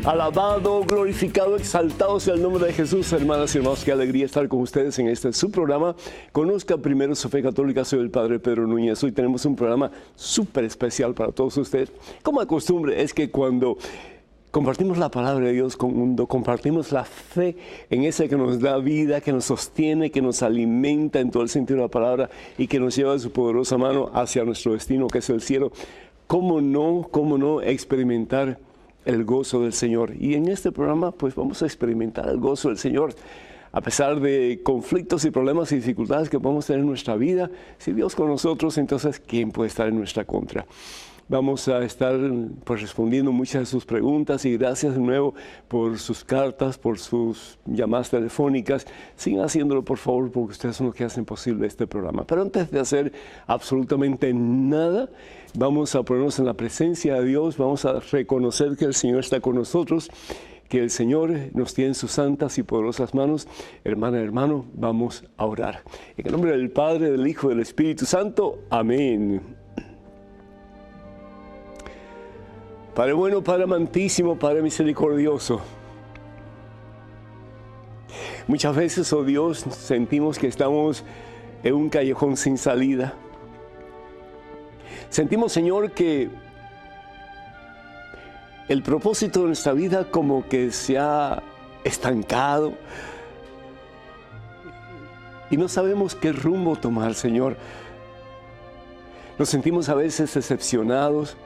Alabado, glorificado, exaltado sea el nombre de Jesús, hermanas y hermanos. Qué alegría estar con ustedes en este su programa. Conozca primero su fe católica. Soy el Padre Pedro Núñez. Hoy tenemos un programa súper especial para todos ustedes. Como de costumbre, es que cuando compartimos la palabra de Dios con el mundo, compartimos la fe en ese que nos da vida, que nos sostiene, que nos alimenta en todo el sentido de la palabra y que nos lleva de su poderosa mano hacia nuestro destino, que es el cielo. ¿Cómo no experimentar el gozo del Señor? Y en este programa pues vamos a experimentar el gozo del Señor. A pesar de conflictos y problemas y dificultades que podemos tener en nuestra vida, si Dios con nosotros, entonces ¿quién puede estar en nuestra contra? Vamos a estar pues respondiendo muchas de sus preguntas y gracias de nuevo por sus cartas, por sus llamadas telefónicas. Sigan haciéndolo por favor, porque ustedes son los que hacen posible este programa. Pero antes de hacer absolutamente nada, vamos a ponernos en la presencia de Dios, vamos a reconocer que el Señor está con nosotros, que el Señor nos tiene en sus santas y poderosas manos. Hermana, hermano, vamos a orar. En el nombre del Padre, del Hijo y del Espíritu Santo. Amén. Padre bueno, Padre amantísimo, Padre misericordioso. Muchas veces, oh Dios, sentimos que estamos en un callejón sin salida. Sentimos, Señor, que el propósito de nuestra vida como que se ha estancado y no sabemos qué rumbo tomar, Señor. Nos sentimos a veces decepcionados.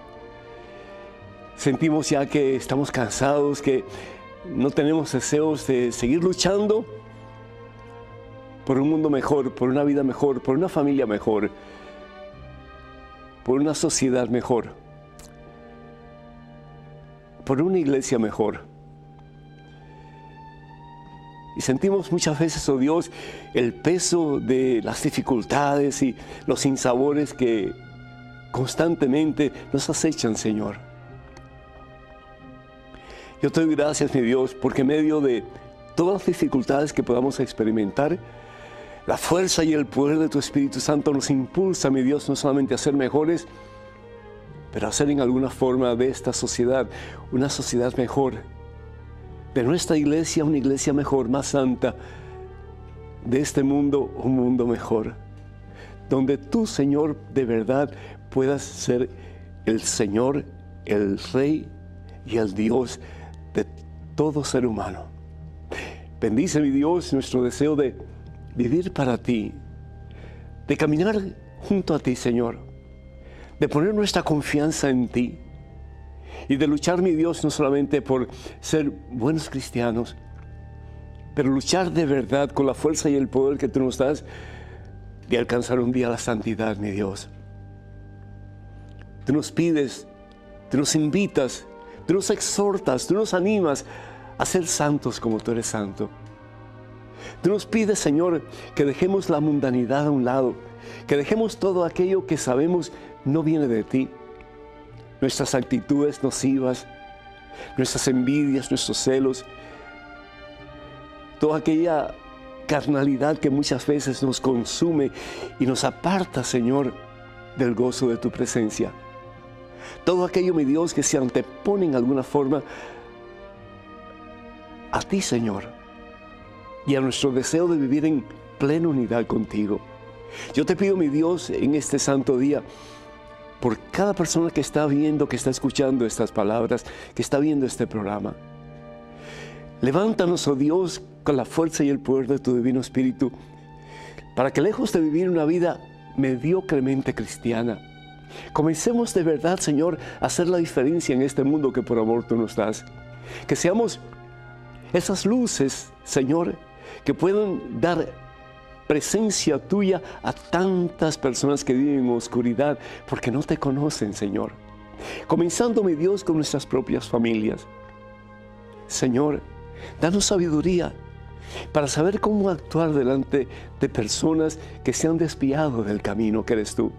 Sentimos ya que estamos cansados, que no tenemos deseos de seguir luchando por un mundo mejor, por una vida mejor, por una familia mejor, por una sociedad mejor, por una iglesia mejor. Y sentimos muchas veces, oh Dios, el peso de las dificultades y los sinsabores que constantemente nos acechan, Señor. Yo te doy gracias, mi Dios, porque en medio de todas las dificultades que podamos experimentar, la fuerza y el poder de tu Espíritu Santo nos impulsa, mi Dios, no solamente a ser mejores, pero a ser en alguna forma de esta sociedad una sociedad mejor, de nuestra iglesia una iglesia mejor, más santa, de este mundo un mundo mejor, donde tú, Señor, de verdad puedas ser el Señor, el Rey y el Dios de todo ser humano. Bendice, mi Dios, nuestro deseo de vivir para ti, de caminar junto a ti, Señor, de poner nuestra confianza en ti y de luchar, mi Dios, no solamente por ser buenos cristianos, pero luchar de verdad con la fuerza y el poder que tú nos das de alcanzar un día la santidad, mi Dios. Tú nos pides, tú nos invitas, tú nos exhortas, tú nos animas a ser santos como tú eres santo. Tú nos pides, Señor, que dejemos la mundanidad a un lado, que dejemos todo aquello que sabemos no viene de ti. Nuestras actitudes nocivas, nuestras envidias, nuestros celos, toda aquella carnalidad que muchas veces nos consume y nos aparta, Señor, del gozo de tu presencia. Todo aquello, mi Dios, que se antepone en alguna forma a ti, Señor, y a nuestro deseo de vivir en plena unidad contigo. Yo te pido, mi Dios, en este santo día, por cada persona que está viendo, que está escuchando estas palabras, que está viendo este programa. Levántanos, oh Dios, con la fuerza y el poder de tu Divino Espíritu, para que lejos de vivir una vida mediocremente cristiana, comencemos de verdad, Señor, a hacer la diferencia en este mundo que por amor tú nos das. Que seamos esas luces, Señor, que puedan dar presencia tuya a tantas personas que viven en oscuridad porque no te conocen, Señor. Comenzando, mi Dios, con nuestras propias familias. Señor, danos sabiduría para saber cómo actuar delante de personas que se han desviado del camino que eres tú.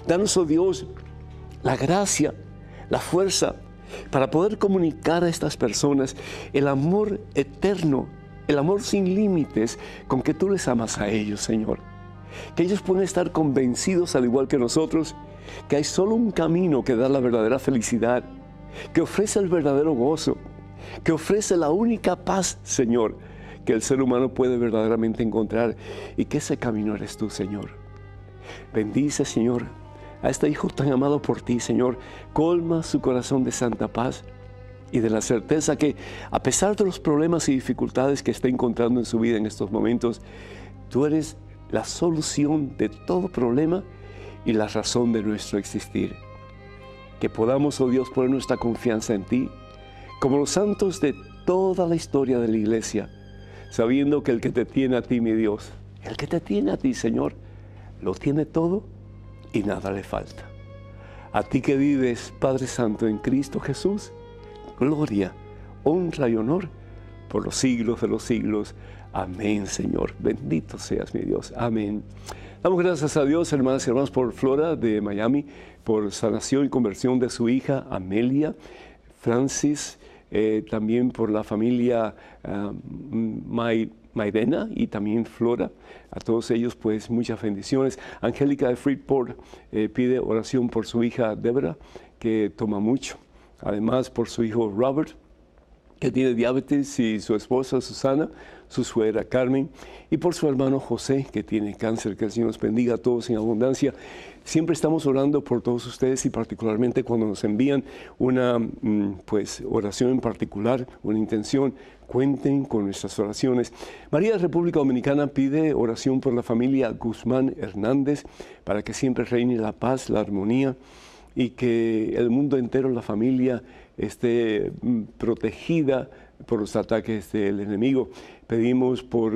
Danos, oh Dios, la gracia, la fuerza para poder comunicar a estas personas el amor eterno, el amor sin límites con que tú les amas a ellos, Señor. Que ellos puedan estar convencidos, al igual que nosotros, que hay solo un camino que da la verdadera felicidad, que ofrece el verdadero gozo, que ofrece la única paz, Señor, que el ser humano puede verdaderamente encontrar, y que ese camino eres tú, Señor. Bendice, Señor, a este hijo tan amado por ti, Señor. Colma su corazón de santa paz y de la certeza que, a pesar de los problemas y dificultades que está encontrando en su vida en estos momentos, tú eres la solución de todo problema y la razón de nuestro existir. Que podamos, oh Dios, poner nuestra confianza en ti, como los santos de toda la historia de la iglesia, sabiendo que el que te tiene a ti, mi Dios, el que te tiene a ti, Señor, lo tiene todo y nada le falta. A ti que vives, Padre Santo, en Cristo Jesús, gloria, honra y honor por los siglos de los siglos. Amén, Señor. Bendito seas, mi Dios. Amén. Damos gracias a Dios, hermanas y hermanos, por Flora de Miami, por sanación y conversión de su hija Amelia, Francis, también por la familia Mairena y también Flora. A todos ellos, pues, muchas bendiciones. Angélica de Freeport pide oración por su hija Débora, que toma mucho. Además, por su hijo Robert, que tiene diabetes, y su esposa Susana, su suegra Carmen, y por su hermano José, que tiene cáncer. Que el Señor los bendiga a todos en abundancia. Siempre estamos orando por todos ustedes, y particularmente cuando nos envían una oración en particular, una intención, cuenten con nuestras oraciones. María de República Dominicana pide oración por la familia Guzmán Hernández, para que siempre reine la paz, la armonía, y que el mundo entero, la familia, esté protegida por los ataques del enemigo. Pedimos por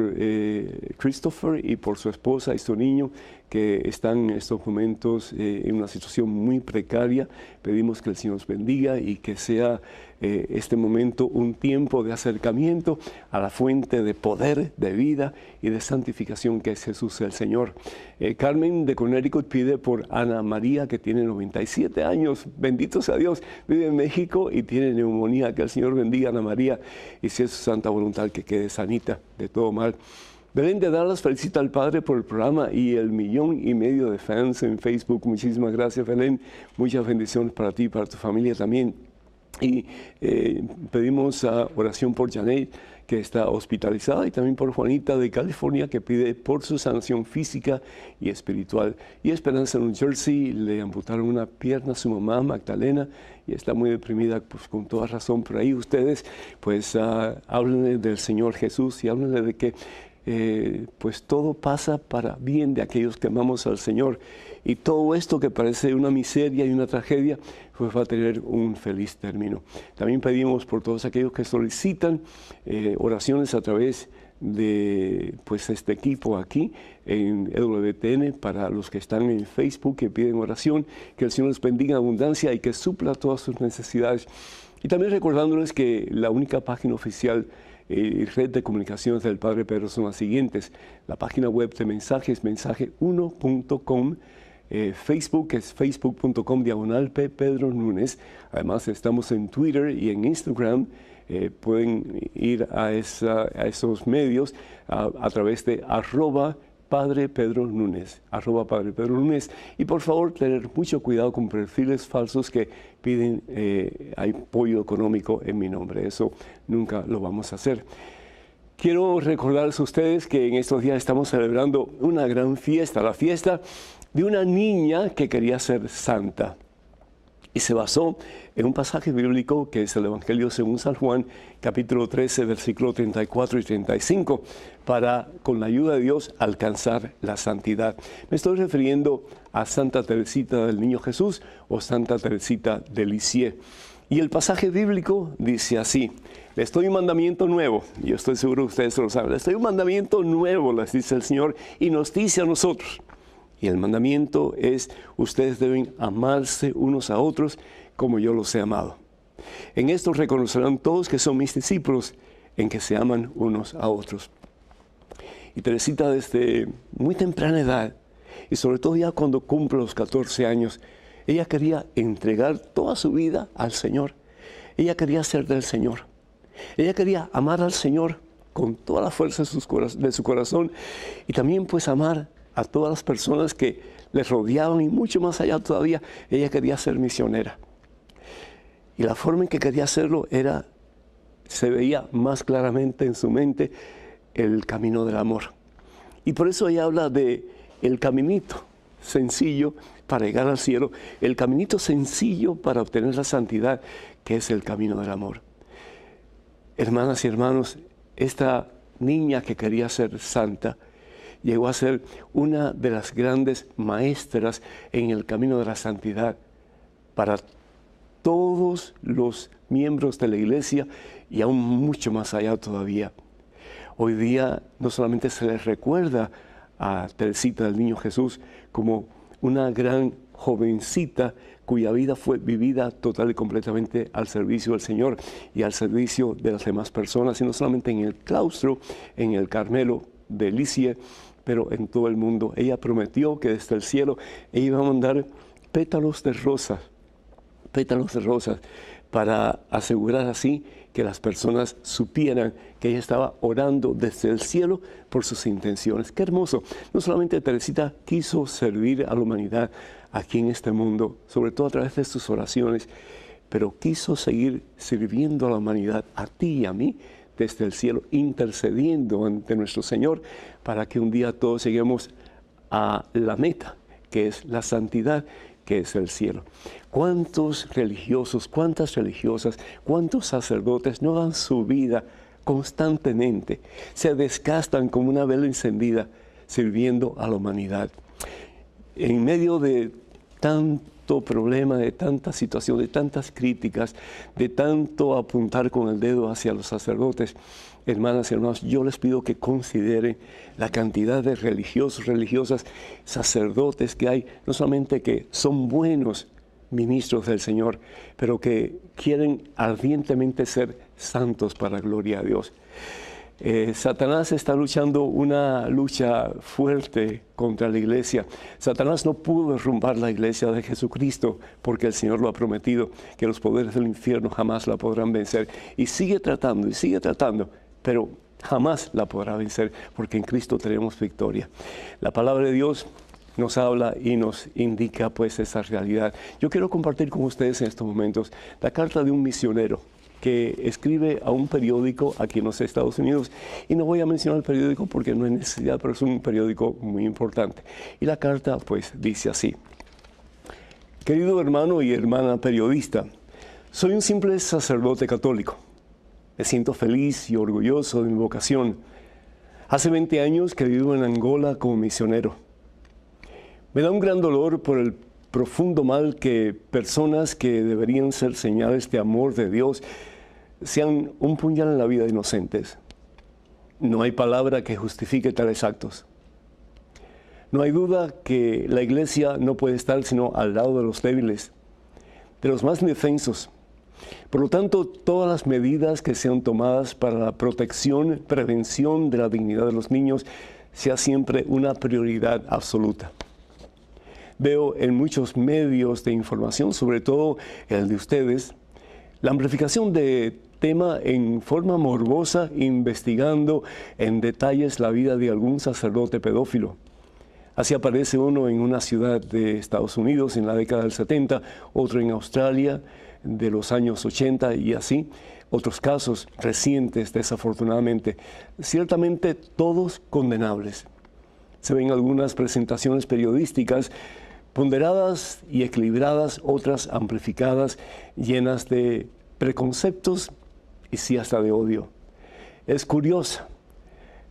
Christopher y por su esposa y su niño, que están en estos momentos en una situación muy precaria. Pedimos que el Señor los bendiga y que sea este momento un tiempo de acercamiento a la fuente de poder, de vida y de santificación que es Jesús el Señor. Carmen de Connecticut pide por Ana María, que tiene 97 años, bendito sea Dios, vive en México y tiene neumonía. Que el Señor bendiga a Ana María, y si es su santa voluntad, que quede sanita de todo mal. Belén de Dallas felicita al Padre por el programa y el 1,5 millones de fans en Facebook. Muchísimas gracias, Belén. Muchas bendiciones para ti y para tu familia también. Y pedimos oración por Janet, que está hospitalizada, y también por Juanita de California, que pide por su sanación física y espiritual. Y Esperanza, New Jersey, le amputaron una pierna a su mamá, Magdalena, y está muy deprimida, pues con toda razón. Por ahí ustedes, pues háblenle del Señor Jesús, y háblenle de que pues todo pasa para bien de aquellos que amamos al Señor, y todo esto que parece una miseria y una tragedia, pues va a tener un feliz término. También pedimos por todos aquellos que solicitan oraciones a través de este equipo aquí en EWTN, para los que están en Facebook que piden oración, que el Señor les bendiga en abundancia y que supla todas sus necesidades. Y también recordándoles que la única página oficial y red de comunicaciones del Padre Pedro son las siguientes: la página web de mensajes, mensaje1.com, Facebook es facebook.com/P. Pedro Núñez. Además estamos en Twitter y en Instagram. Pueden ir a esos medios a través de @Padre Pedro Núñez, @Padre Pedro Núñez. Y por favor, tener mucho cuidado con perfiles falsos que piden apoyo económico en mi nombre. Eso nunca lo vamos a hacer. Quiero recordarles a ustedes que en estos días estamos celebrando una gran fiesta, la fiesta de una niña que quería ser santa. Y se basó en un pasaje bíblico que es el Evangelio según San Juan, capítulo 13, versículos 34 y 35, para, con la ayuda de Dios, alcanzar la santidad. Me estoy refiriendo a Santa Teresita del Niño Jesús o Santa Teresita de Lisieux. Y el pasaje bíblico dice así: les doy un mandamiento nuevo, y yo estoy seguro que ustedes lo saben, les doy un mandamiento nuevo, les dice el Señor, y nos dice a nosotros. Y el mandamiento es: ustedes deben amarse unos a otros como yo los he amado. En esto reconocerán todos que son mis discípulos, en que se aman unos a otros. Y Teresita, desde muy temprana edad, y sobre todo ya cuando cumple los 14 años, ella quería entregar toda su vida al Señor. Ella quería ser del Señor. Ella quería amar al Señor con toda la fuerza de su corazón, y también pues amar a todas las personas que les rodeaban, y mucho más allá todavía. Ella quería ser misionera. Y la forma en que quería hacerlo era se veía más claramente en su mente el camino del amor. Y por eso ella habla de el caminito sencillo para llegar al cielo, el caminito sencillo para obtener la santidad, que es el camino del amor. Hermanas y hermanos, esta niña que quería ser santa llegó a ser una de las grandes maestras en el camino de la santidad para todos los miembros de la iglesia y aún mucho más allá todavía. Hoy día no solamente se les recuerda a Teresita del Niño Jesús como una gran jovencita cuya vida fue vivida total y completamente al servicio del Señor y al servicio de las demás personas, y no solamente en el claustro, en el Carmelo de Lisieux, pero en todo el mundo. Ella prometió que desde el cielo ella iba a mandar pétalos de rosas, para asegurar así que las personas supieran que ella estaba orando desde el cielo por sus intenciones. ¡Qué hermoso! No solamente Teresita quiso servir a la humanidad aquí en este mundo, sobre todo a través de sus oraciones, pero quiso seguir sirviendo a la humanidad, a ti y a mí, desde el cielo, intercediendo ante nuestro Señor para que un día todos lleguemos a la meta, que es la santidad, que es el cielo. ¿Cuántos religiosos, cuántas religiosas, cuántos sacerdotes no dan su vida constantemente, se desgastan como una vela encendida sirviendo a la humanidad? En medio de tanto problema, de tanta situación, de tantas críticas, de tanto apuntar con el dedo hacia los sacerdotes, hermanas y hermanos, yo les pido que consideren la cantidad de religiosos, religiosas, sacerdotes que hay, no solamente que son buenos ministros del Señor, pero que quieren ardientemente ser santos para gloria a Dios. Satanás está luchando una lucha fuerte contra la iglesia. Satanás no pudo derrumbar la iglesia de Jesucristo porque el Señor lo ha prometido, que los poderes del infierno jamás la podrán vencer. Y sigue tratando, pero jamás la podrá vencer porque en Cristo tenemos victoria. La palabra de Dios nos habla y nos indica pues esa realidad. Yo quiero compartir con ustedes en estos momentos la carta de un misionero que escribe a un periódico aquí en los Estados Unidos, y no voy a mencionar el periódico porque no hay necesidad, pero es un periódico muy importante. Y la carta pues dice así: querido hermano y hermana periodista, soy un simple sacerdote católico. Me siento feliz y orgulloso de mi vocación. Hace 20 años que vivo en Angola como misionero. Me da un gran dolor por el profundo mal que personas que deberían ser señales de amor de Dios sean un puñal en la vida de inocentes. No hay palabra que justifique tales actos. No hay duda que la iglesia no puede estar sino al lado de los débiles, de los más indefensos. Por lo tanto, todas las medidas que sean tomadas para la protección, prevención de la dignidad de los niños sea siempre una prioridad absoluta. Veo en muchos medios de información, sobre todo el de ustedes, la amplificación de tema en forma morbosa, investigando en detalles la vida de algún sacerdote pedófilo. Así aparece uno en una ciudad de Estados Unidos en la década del 70, otro en Australia de los años 80 y así. Otros casos recientes, desafortunadamente, ciertamente todos condenables. Se ven algunas presentaciones periodísticas ponderadas y equilibradas, otras amplificadas, llenas de preconceptos y sí hasta de odio. Es curiosa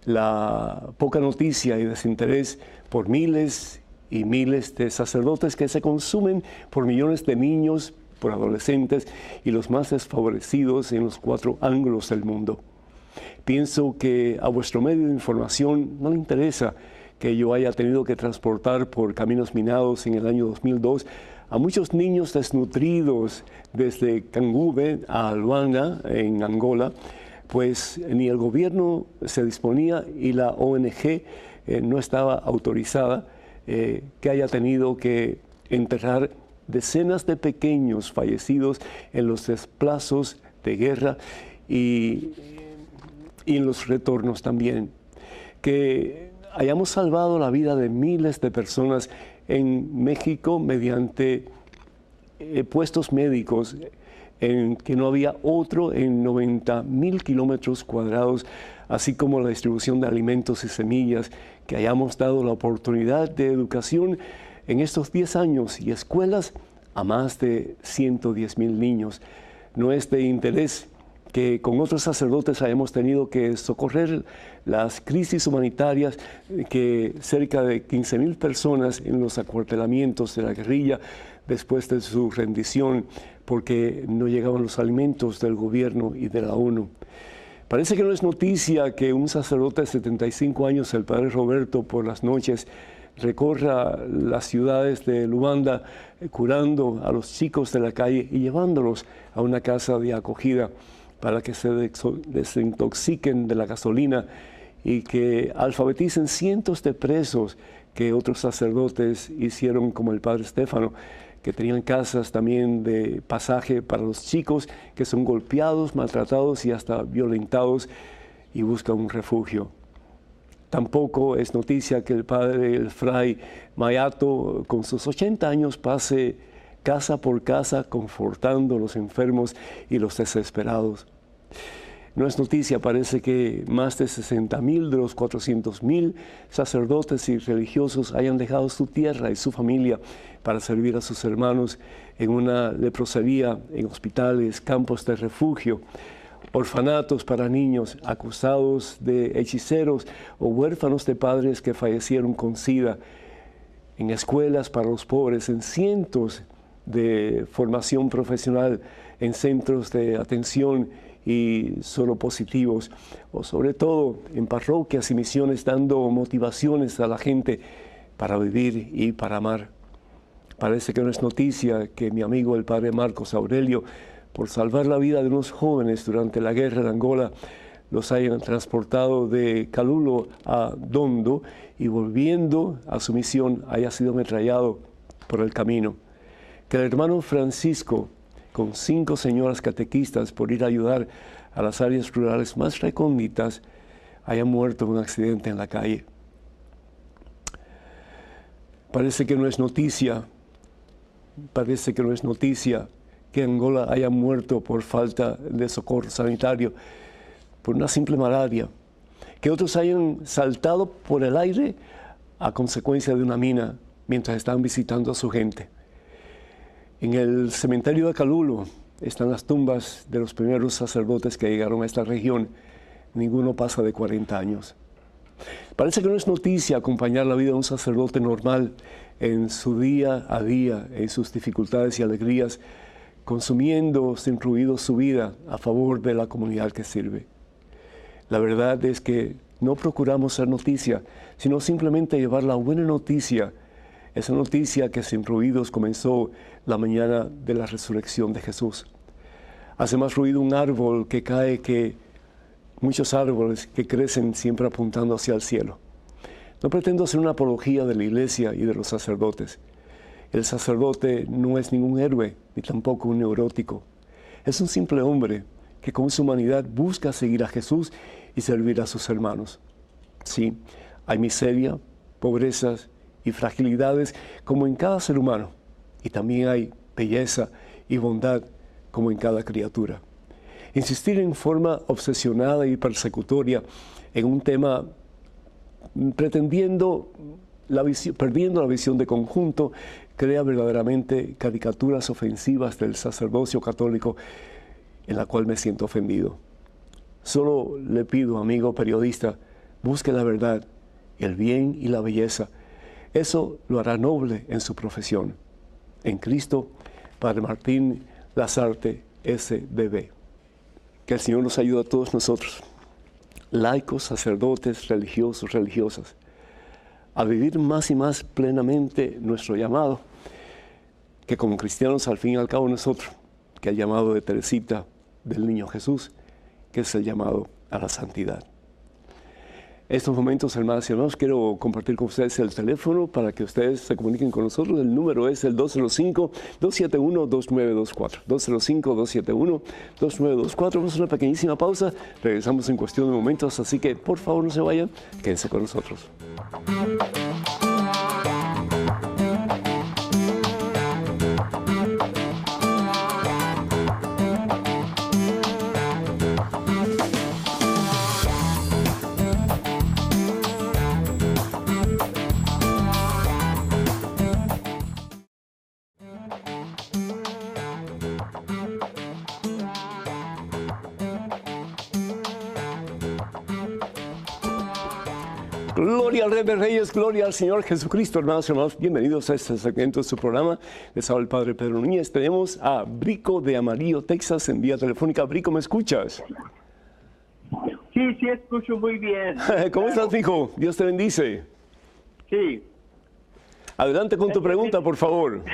la poca noticia y desinterés por miles y miles de sacerdotes que se consumen por millones de niños, por adolescentes y los más desfavorecidos en los 4 ángulos del mundo. Pienso que a vuestro medio de información no le interesa que yo haya tenido que transportar por caminos minados en el año 2002 a muchos niños desnutridos desde Cangube a Luanda, en Angola, pues ni el gobierno se disponía y la ONG no estaba autorizada, que haya tenido que enterrar decenas de pequeños fallecidos en los desplazos de guerra y en los retornos también. Que hayamos salvado la vida de miles de personas en México mediante puestos médicos en que no había otro en 90.000 kilómetros cuadrados, así como la distribución de alimentos y semillas, que hayamos dado la oportunidad de educación en estos 10 años y escuelas a más de 110.000 niños. No es de interés que con otros sacerdotes hayamos tenido que socorrer las crisis humanitarias, que cerca de 15.000 personas en los acuartelamientos de la guerrilla después de su rendición, porque no llegaban los alimentos del gobierno y de la ONU. Parece que no es noticia que un sacerdote de 75 años, el padre Roberto, por las noches recorra las ciudades de Luanda curando a los chicos de la calle y llevándolos a una casa de acogida para que se desintoxiquen de la gasolina y que alfabeticen cientos de presos que otros sacerdotes hicieron, como el padre Estéfano, que tenían casas también de pasaje para los chicos que son golpeados, maltratados y hasta violentados y buscan un refugio. Tampoco es noticia que el fray Mayato, con sus 80 años, pase casa por casa confortando a los enfermos y los desesperados. No es noticia, parece que más de 60.000 de los 400.000 sacerdotes y religiosos hayan dejado su tierra y su familia para servir a sus hermanos en una leprosería, en hospitales, campos de refugio, orfanatos para niños acusados de hechiceros o huérfanos de padres que fallecieron con SIDA, en escuelas para los pobres, en cientos de formación profesional, en centros de atención y solo positivos, o sobre todo en parroquias y misiones dando motivaciones a la gente para vivir y para amar. Parece que no es noticia que mi amigo el padre Marcos Aurelio, por salvar la vida de unos jóvenes durante la guerra de Angola, los hayan transportado de Calulo a Dondo y volviendo a su misión haya sido ametrallado por el camino. Que el hermano Francisco, con 5 señoras catequistas por ir a ayudar a las áreas rurales más recónditas, haya muerto en un accidente en la calle. Parece que no es noticia que Angola haya muerto por falta de socorro sanitario, por una simple malaria, que otros hayan saltado por el aire a consecuencia de una mina mientras estaban visitando a su gente. En el cementerio de Calulo están las tumbas de los primeros sacerdotes que llegaron a esta región. Ninguno pasa de 40 años. Parece que no es noticia acompañar la vida de un sacerdote normal en su día a día, en sus dificultades y alegrías, consumiendo sin ruido su vida a favor de la comunidad que sirve. La verdad es que no procuramos ser noticia, sino simplemente llevar la buena noticia, esa noticia que sin ruidos comenzó la mañana de la resurrección de Jesús. Hace más ruido un árbol que cae que muchos árboles que crecen siempre apuntando hacia el cielo. No pretendo hacer una apología de la iglesia y de los sacerdotes. El sacerdote no es ningún héroe, ni tampoco un neurótico. Es un simple hombre que con su humanidad busca seguir a Jesús y servir a sus hermanos. Sí, hay miseria, pobrezas y fragilidades como en cada ser humano, y también hay belleza y bondad como en cada criatura. Insistir en forma obsesionada y persecutoria en un tema perdiendo la visión de conjunto, crea verdaderamente caricaturas ofensivas del sacerdocio católico en la cual me siento ofendido. Solo le pido, amigo periodista, busque la verdad, el bien y la belleza. Eso lo hará noble en su profesión. En Cristo, Padre Martín Lazarte, SDB. Que el Señor nos ayude a todos nosotros, laicos, sacerdotes, religiosos, religiosas, a vivir más y más plenamente nuestro llamado, que como cristianos al fin y al cabo nosotros, que el llamado de Teresita del Niño Jesús, que es el llamado a la santidad. Estos momentos, hermanas y hermanos, quiero compartir con ustedes el teléfono para que ustedes se comuniquen con nosotros. El número es el 205-271-2924. 205-271-2924. Vamos a una pequeñísima pausa. Regresamos en cuestión de momentos, así que por favor no se vayan. Quédense con nosotros. Gloria al Rey de Reyes, gloria al Señor Jesucristo. Hermanos y hermanos, bienvenidos a este segmento de su programa. Les habla el Padre Pedro Núñez. Tenemos a Brico de Amarillo, Texas, en vía telefónica. Brico, ¿me escuchas? Sí, escucho muy bien. ¿Cómo estás, hijo? Dios te bendice. Sí. Adelante con tu pregunta, por favor.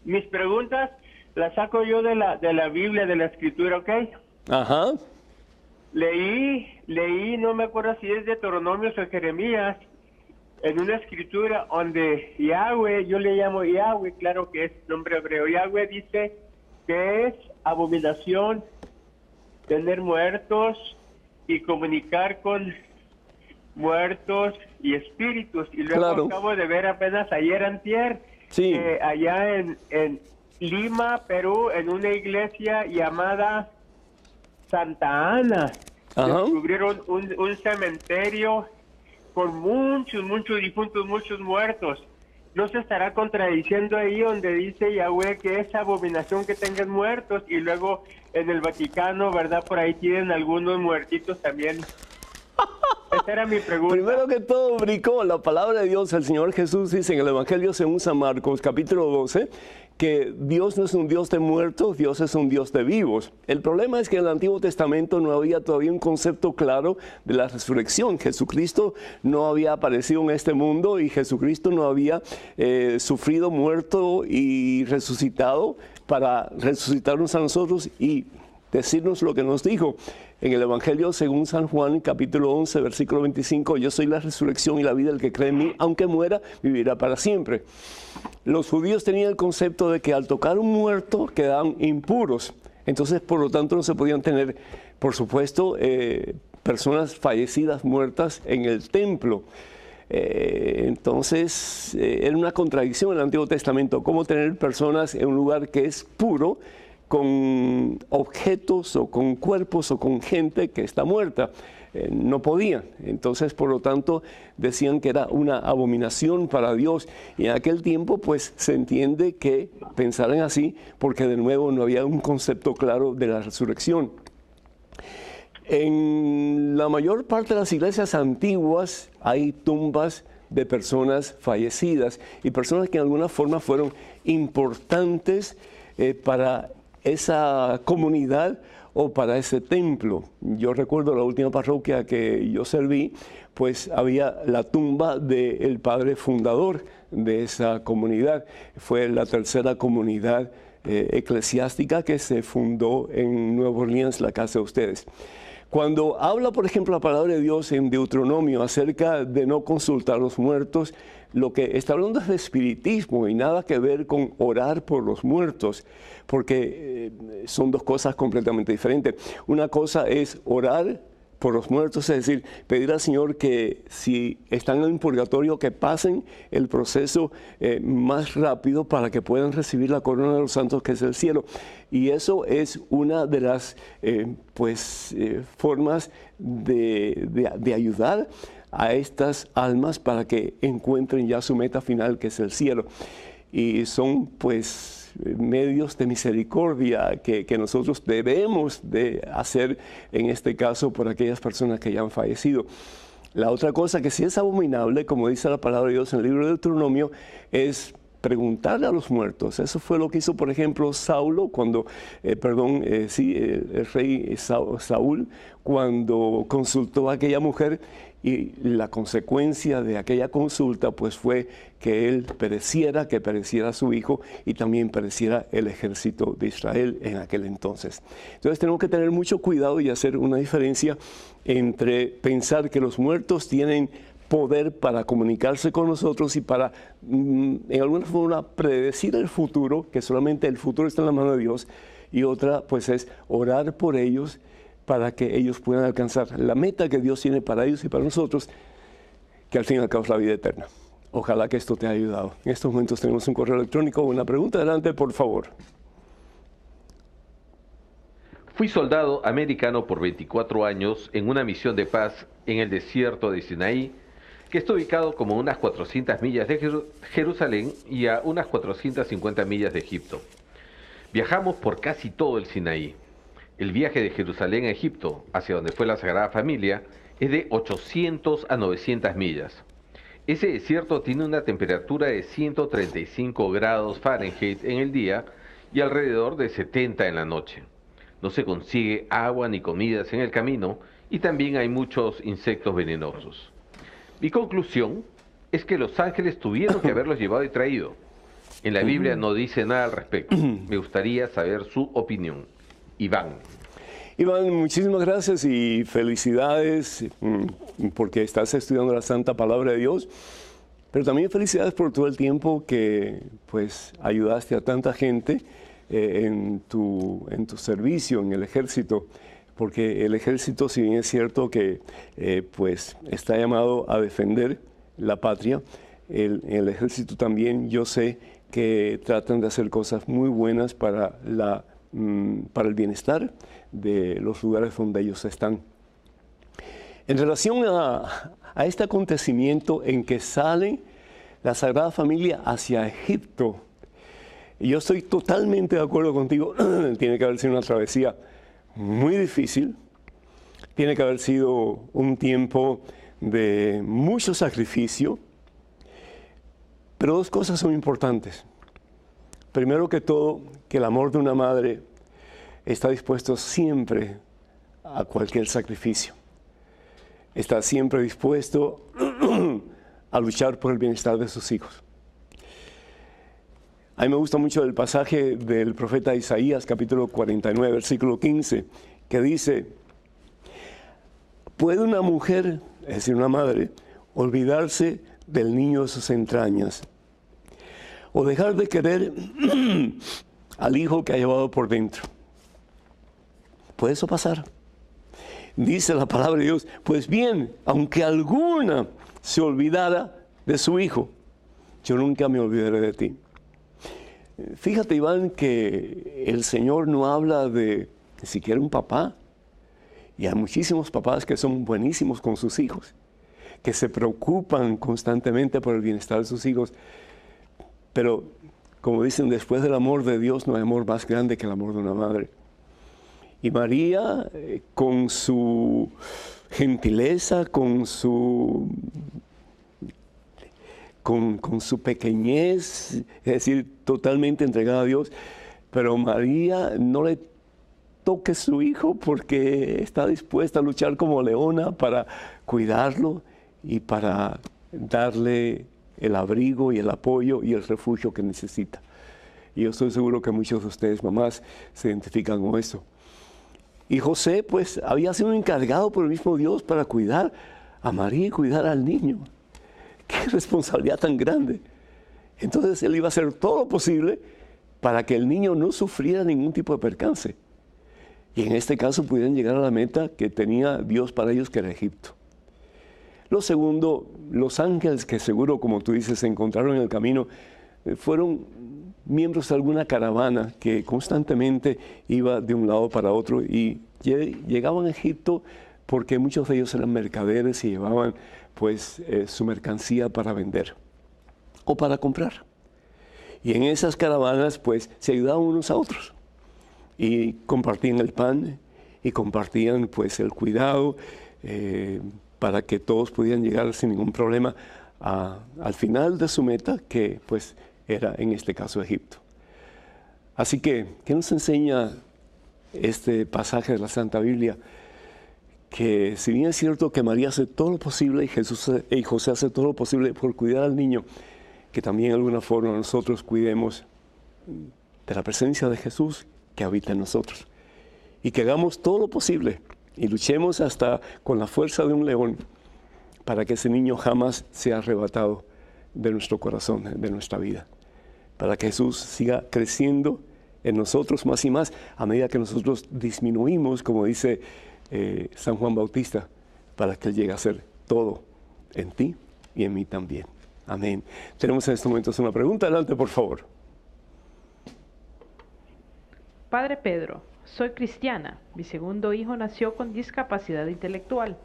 Mis preguntas las saco yo de la Biblia, de la Escritura, ¿ok? Ajá. Leí, no me acuerdo si es de Deuteronomio o Jeremías, en una escritura donde Yahweh, yo le llamo Yahweh, claro que es nombre hebreo, Yahweh dice que es abominación tener muertos y comunicar con muertos y espíritus. Y luego Claro. acabo de ver apenas ayer antier, Sí. allá en Lima, Perú, en una iglesia llamada Santa Ana, Ajá. descubrieron un cementerio con muchos difuntos, muchos muertos. ¿No se estará contradiciendo ahí donde dice Yahweh que es abominación que tengan muertos? Y luego en el Vaticano, ¿verdad? Por ahí tienen algunos muertitos también. Esa era mi pregunta. Primero que todo, Brico, la palabra de Dios, el Señor Jesús dice en el Evangelio según San Marcos, capítulo 12, que Dios no es un Dios de muertos, Dios es un Dios de vivos. El problema es que en el Antiguo Testamento no había todavía un concepto claro de la resurrección. Jesucristo no había aparecido en este mundo y Jesucristo no había sufrido, muerto y resucitado para resucitarnos a nosotros y decirnos lo que nos dijo. En el Evangelio según San Juan, capítulo 11, versículo 25, yo soy la resurrección y la vida, el que cree en mí, aunque muera, vivirá para siempre. Los judíos tenían el concepto de que al tocar un muerto quedaban impuros. Entonces, por lo tanto, no se podían tener, por supuesto, personas fallecidas, muertas en el templo. Entonces, era una contradicción en el Antiguo Testamento, cómo tener personas en un lugar que es puro, con objetos o con cuerpos o con gente que está muerta. No podían. Entonces, por lo tanto, decían que era una abominación para Dios. Y en aquel tiempo, pues, se entiende que pensaran así, porque de nuevo no había un concepto claro de la resurrección. En la mayor parte de las iglesias antiguas hay tumbas de personas fallecidas y personas que en alguna forma fueron importantes para esa comunidad o para ese templo. Yo recuerdo la última parroquia que yo serví, pues había la tumba del padre fundador de esa comunidad. Fue la tercera comunidad eclesiástica que se fundó en Nueva Orleans, la casa de ustedes. Cuando habla, por ejemplo, la palabra de Dios en Deuteronomio acerca de no consultar a los muertos, lo que está hablando es de espiritismo y nada que ver con orar por los muertos, porque son dos cosas completamente diferentes. Una cosa es orar por los muertos, es decir, pedir al Señor que si están en el purgatorio, que pasen el proceso más rápido para que puedan recibir la corona de los santos que es el cielo. Y eso es una de las formas de ayudar a estas almas para que encuentren ya su meta final, que es el cielo. Y son pues medios de misericordia que nosotros debemos de hacer en este caso por aquellas personas que ya han fallecido. La otra cosa que sí es abominable, como dice la palabra de Dios en el libro de Deuteronomio, es preguntarle a los muertos. Eso fue lo que hizo, por ejemplo, Saulo, el rey Saúl, cuando consultó a aquella mujer, y la consecuencia de aquella consulta pues fue que él pereciera, que pereciera su hijo y también pereciera el ejército de Israel en aquel entonces. Entonces tenemos que tener mucho cuidado y hacer una diferencia entre pensar que los muertos tienen poder para comunicarse con nosotros y para, en alguna forma, predecir el futuro, que solamente el futuro está en la mano de Dios, y otra, pues, es orar por ellos para que ellos puedan alcanzar la meta que Dios tiene para ellos y para nosotros, que al fin y al cabo es la vida eterna. Ojalá que esto te haya ayudado. En estos momentos tenemos un correo electrónico. Una pregunta, adelante, por favor. Fui soldado americano por 24 años en una misión de paz en el desierto de Sinaí, que está ubicado como a unas 400 millas de Jerusalén y a unas 450 millas de Egipto. Viajamos por casi todo el Sinaí. El viaje de Jerusalén a Egipto, hacia donde fue la Sagrada Familia, es de 800 a 900 millas. Ese desierto tiene una temperatura de 135 grados Fahrenheit en el día y alrededor de 70 en la noche. No se consigue agua ni comidas en el camino y también hay muchos insectos venenosos. Mi conclusión es que los ángeles tuvieron que haberlos llevado y traído. En la Biblia no dice nada al respecto. Me gustaría saber su opinión. Iván. Iván, muchísimas gracias y felicidades porque estás estudiando la Santa Palabra de Dios, pero también felicidades por todo el tiempo que pues ayudaste a tanta gente en tu servicio en el ejército, porque el ejército, si bien es cierto que pues está llamado a defender la patria, el ejército también yo sé que tratan de hacer cosas muy buenas para el bienestar de los lugares donde ellos están. En relación a este acontecimiento en que sale la Sagrada Familia hacia Egipto, yo estoy totalmente de acuerdo contigo. Tiene que haber sido una travesía muy difícil, tiene que haber sido un tiempo de mucho sacrificio, pero dos cosas son importantes. Primero que todo, que el amor de una madre está dispuesto siempre a cualquier sacrificio. Está siempre dispuesto a luchar por el bienestar de sus hijos. A mí me gusta mucho el pasaje del profeta Isaías, capítulo 49, versículo 15, que dice: ¿puede una mujer, es decir, una madre, olvidarse del niño de sus entrañas o dejar de querer al hijo que ha llevado por dentro? ¿Puede eso pasar? Dice la palabra de Dios: pues bien, aunque alguna se olvidara de su hijo, yo nunca me olvidaré de ti. Fíjate, Iván, que el Señor no habla de siquiera un papá, y hay muchísimos papás que son buenísimos con sus hijos, que se preocupan constantemente por el bienestar de sus hijos, pero como dicen, después del amor de Dios no hay amor más grande que el amor de una madre. Y María, con su gentileza, con su pequeñez, es decir, totalmente entregada a Dios, pero María no le toque su hijo porque está dispuesta a luchar como leona para cuidarlo y para darle el abrigo y el apoyo y el refugio que necesita. Y yo estoy seguro que muchos de ustedes, mamás, se identifican con eso. Y José, pues, había sido encargado por el mismo Dios para cuidar a María y cuidar al niño. ¡Qué responsabilidad tan grande! Entonces, él iba a hacer todo lo posible para que el niño no sufriera ningún tipo de percance. Y en este caso pudieran llegar a la meta que tenía Dios para ellos, que era Egipto. Lo segundo, los ángeles que seguro, como tú dices, se encontraron en el camino, fueron miembros de alguna caravana que constantemente iba de un lado para otro y llegaban a Egipto porque muchos de ellos eran mercaderes y llevaban pues su mercancía para vender o para comprar. Y en esas caravanas pues se ayudaban unos a otros y compartían el pan y compartían pues el cuidado para que todos pudieran llegar sin ningún problema al final de su meta, que pues era en este caso Egipto. Así que, ¿qué nos enseña este pasaje de la Santa Biblia? Que si bien es cierto que María hace todo lo posible y José hace todo lo posible por cuidar al niño, que también de alguna forma nosotros cuidemos de la presencia de Jesús que habita en nosotros. Y que hagamos todo lo posible y luchemos hasta con la fuerza de un león para que ese niño jamás sea arrebatado de nuestro corazón, de nuestra vida. Para que Jesús siga creciendo en nosotros más y más a medida que nosotros disminuimos, como dice San Juan Bautista, para que Él llegue a ser todo en ti y en mí también. Amén. Tenemos en estos momentos una pregunta. Adelante, por favor. Padre Pedro, soy cristiana. Mi segundo hijo nació con discapacidad intelectual.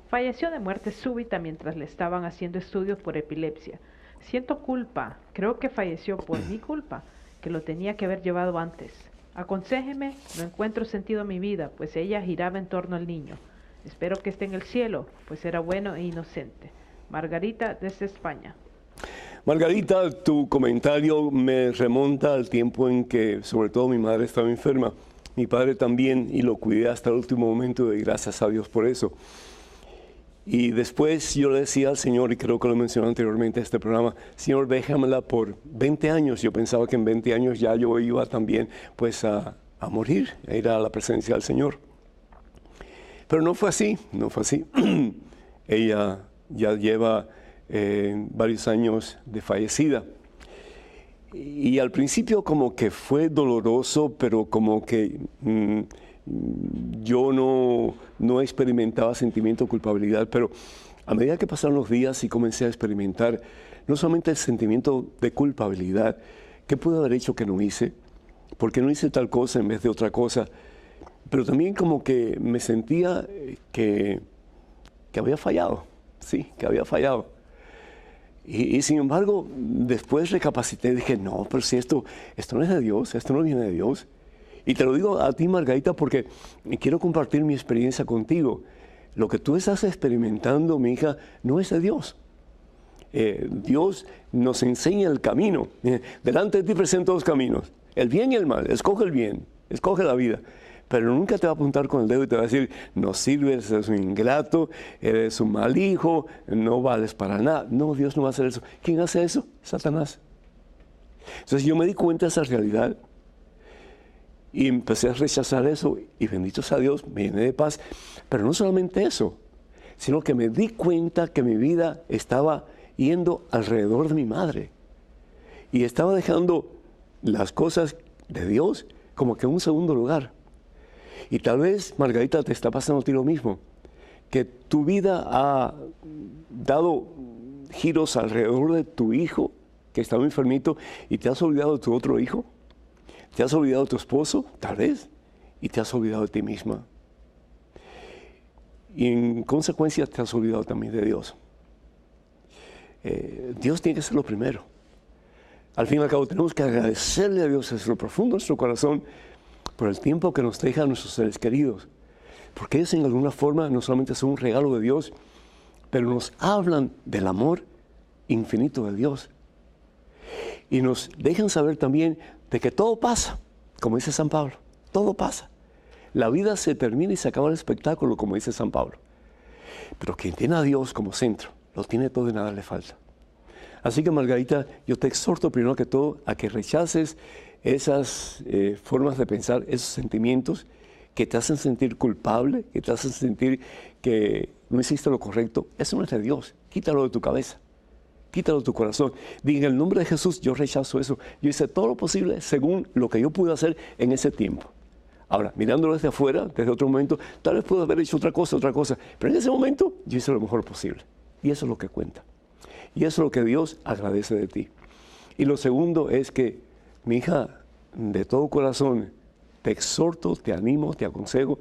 Falleció de muerte súbita mientras le estaban haciendo estudios por epilepsia. Siento culpa. Creo que falleció por mi culpa, que lo tenía que haber llevado antes. Aconséjeme, no encuentro sentido a mi vida, pues ella giraba en torno al niño. Espero que esté en el cielo, pues era bueno e inocente. Margarita desde España. Margarita, tu comentario me remonta al tiempo en que, sobre todo, mi madre estaba enferma. Mi padre también, y lo cuidé hasta el último momento, y gracias a Dios por eso. Y después yo le decía al Señor, y creo que lo mencioné anteriormente en este programa, Señor, déjamela por 20 años. Yo pensaba que en 20 años ya yo iba también pues a morir, a ir a la presencia del Señor. Pero no fue así, no fue así. Ella ya lleva varios años de fallecida. Y al principio como que fue doloroso, pero como que yo no experimentaba sentimiento de culpabilidad, pero a medida que pasaron los días y comencé a experimentar no solamente el sentimiento de culpabilidad, ¿qué pude haber hecho que no hice? ¿Por qué no hice tal cosa en vez de otra cosa? Pero también como que me sentía que había fallado, sí, que había fallado. Y sin embargo, después recapacité y dije, no, pero si esto no es de Dios, esto no viene de Dios. Y te lo digo a ti, Margarita, porque quiero compartir mi experiencia contigo. Lo que tú estás experimentando, mi hija, no es de Dios. Dios nos enseña el camino. Delante de ti presento dos caminos, el bien y el mal. Escoge el bien, escoge la vida. Pero nunca te va a apuntar con el dedo y te va a decir, no sirves, eres un ingrato, eres un mal hijo, no vales para nada. No, Dios no va a hacer eso. ¿Quién hace eso? Satanás. Entonces yo me di cuenta de esa realidad y empecé a rechazar eso y bendito sea Dios, me llené de paz. Pero no solamente eso, sino que me di cuenta que mi vida estaba yendo alrededor de mi madre y estaba dejando las cosas de Dios como que en un segundo lugar. Y tal vez, Margarita, te está pasando a ti lo mismo, que tu vida ha dado giros alrededor de tu hijo, que estaba enfermito, y te has olvidado de tu otro hijo, te has olvidado de tu esposo, tal vez, y te has olvidado de ti misma. Y en consecuencia te has olvidado también de Dios. Dios tiene que ser lo primero. Al fin y al cabo tenemos que agradecerle a Dios desde lo profundo de nuestro corazón por el tiempo que nos deja a nuestros seres queridos. Porque ellos en alguna forma no solamente son un regalo de Dios, pero nos hablan del amor infinito de Dios. Y nos dejan saber también de que todo pasa, como dice San Pablo, todo pasa. La vida se termina y se acaba el espectáculo, como dice San Pablo. Pero quien tiene a Dios como centro, lo tiene todo y nada le falta. Así que, Margarita, yo te exhorto primero que todo a que rechaces esas formas de pensar, esos sentimientos que te hacen sentir culpable, que te hacen sentir que no hiciste lo correcto. Eso no es de Dios. Quítalo de tu cabeza, quítalo de tu corazón. Diga, en el nombre de Jesús, yo rechazo eso. Yo hice todo lo posible según lo que yo pude hacer en ese tiempo. Ahora, mirándolo desde afuera, desde otro momento, tal vez pude haber hecho otra cosa. Pero en ese momento, yo hice lo mejor posible. Y eso es lo que cuenta. Y eso es lo que Dios agradece de ti. Y lo segundo es que, mi hija, de todo corazón, te exhorto, te animo, te aconsejo